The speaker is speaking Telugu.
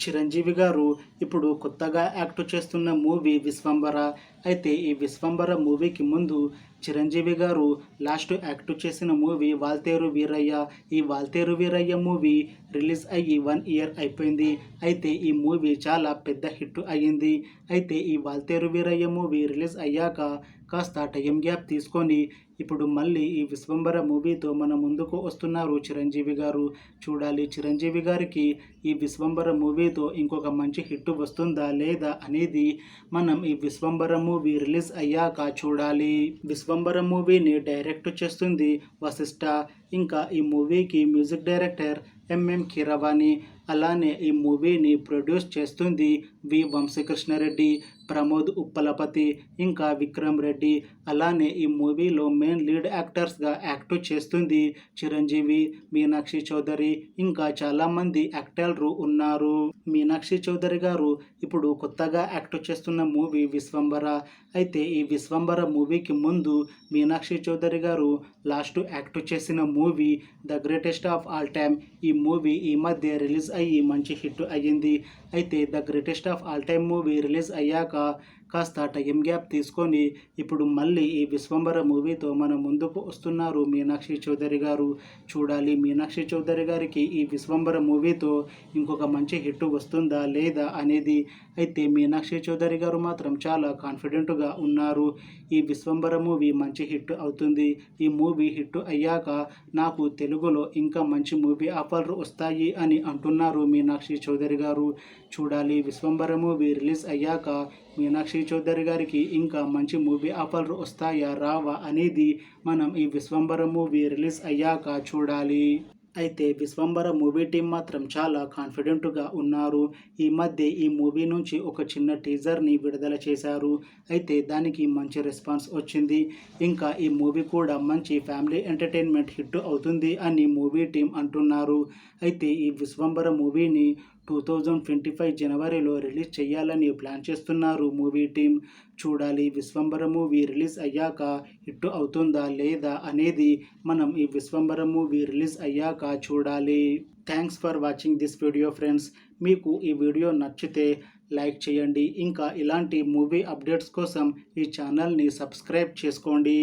చిరంజీవి గారు ఇప్పుడు కొత్తగా యాక్ట్ చేస్తున్న మూవీ విశ్వంబర. అయితే ఈ విశ్వంబర మూవీకి ముందు చిరంజీవి గారు లాస్ట్ యాక్ట్ చేసిన మూవీ వాల్తేరు వీరయ్య. ఈ వాల్తేరు వీరయ్య మూవీ రిలీజ్ అయ్యి 1 ఇయర్ అయిపోయింది. అయితే ఈ మూవీ చాలా పెద్ద హిట్ అయ్యింది. అయితే ఈ వాల్తేరు వీరయ్య మూవీ రిలీజ్ అయ్యాక కాస్త టైం గ్యాప్ తీసుకొని ఇప్పుడు మళ్ళీ ఈ విశ్వంబర మూవీతో మన ముందుకు వస్తున్నారు చిరంజీవి గారు. చూడాలి చిరంజీవి గారికి ఈ విశ్వంబర మూవీతో ఇంకొక మంచి హిట్ వస్తుందా లేదా అనేది మనం ఈ విశ్వంబర మూవీ రిలీజ్ అయ్యాక చూడాలి. విశ్వంబర మూవీని డైరెక్ట్ చేస్తుంది వశిష్ఠ. ఇంకా ఈ మూవీకి మ్యూజిక్ డైరెక్టర్ ఎంఎం కీరవాణి. అలానే ఈ మూవీని ప్రొడ్యూస్ చేస్తుంది వి వంశీకృష్ణారెడ్డి, ప్రమోద్ ఉప్పలపతి, ఇంకా విక్రమ్ రెడ్డి. అలానే ఈ మూవీలో మెయిన్ లీడ్ యాక్టర్స్గా యాక్ట్ చేస్తుంది చిరంజీవి, మీనాక్షి చౌదరి, ఇంకా చాలామంది యాక్టర్లు ఉన్నారు. మీనాక్షి చౌదరి గారు ఇప్పుడు కొత్తగా యాక్ట్ చేస్తున్న మూవీ విశ్వంబర. అయితే ఈ విశ్వంబర మూవీకి ముందు మీనాక్షి చౌదరి గారు లాస్ట్ యాక్ట్ చేసిన movie the greatest of all time. ఈ మూవీ ఈ మధ్య రిలీజ్ అయ్యి మంచి హిట్ అయ్యింది. అయితే the greatest of all time movie release అయ్యాక కాస్త టైం గ్యాప్ తీసుకొని ఇప్పుడు మళ్ళీ ఈ విశ్వంబర మూవీతో మన ముందుకు వస్తున్నారు మీనాక్షి చౌదరి గారు. చూడాలి మీనాక్షి చౌదరి గారికి ఈ విశ్వంబర మూవీతో ఇంకొక మంచి హిట్ వస్తుందా లేదా అనేది. అయితే మీనాక్షి చౌదరి గారు మాత్రం చాలా కాన్ఫిడెంట్గా ఉన్నారు. ఈ విశ్వంబర మూవీ మంచి హిట్ అవుతుంది. ఈ మూవీ హిట్ అయ్యాక నాకు తెలుగులో ఇంకా మంచి మూవీ ఆఫర్లు వస్తాయి అని అంటున్నారు మీనాక్షి చౌదరి గారు. చూడాలి విశ్వంబర మూవీ రిలీజ్ అయ్యాక మీనాక్షి చౌదరి గారికి ఇంకా మంచి మూవీ ఆఫర్లు వస్తాయా రావా అనేది మనం ఈ విశ్వంబర మూవీ రిలీజ్ అయ్యాక చూడాలి. అయితే విశ్వంబర మూవీ టీం మాత్రం చాలా కాన్ఫిడెంట్గా ఉన్నారు. ఈ మధ్య ఈ మూవీ నుంచి ఒక చిన్న టీజర్ని విడుదల చేశారు. అయితే దానికి మంచి రెస్పాన్స్ వచ్చింది. ఇంకా ఈ మూవీ కూడా మంచి ఫ్యామిలీ ఎంటర్టైన్మెంట్ హిట్ అవుతుంది అని మూవీ టీం అంటున్నారు. అయితే ఈ విశ్వంబర మూవీని 2025 జనవరిలో రిలీజ్ చేయాలని ప్లాన్ చేస్తున్నారు మూవీ టీం. చూడాలి విశ్వంబర మూవీ రిలీజ్ అయ్యాక హిట్ అవుతుందా లేదా అనేది మనం ఈ విశ్వంబర మూవీ రిలీజ్ అయ్యాక చూడాలి. Thanks for watching this video friends. మీకు ఈ వీడియో నచ్చితే లైక్ చేయండి. ఇంకా ఇలాంటి మూవీ అప్డేట్స్ కోసం ఈ ఛానల్ని సబ్స్క్రైబ్ చేసుకోండి.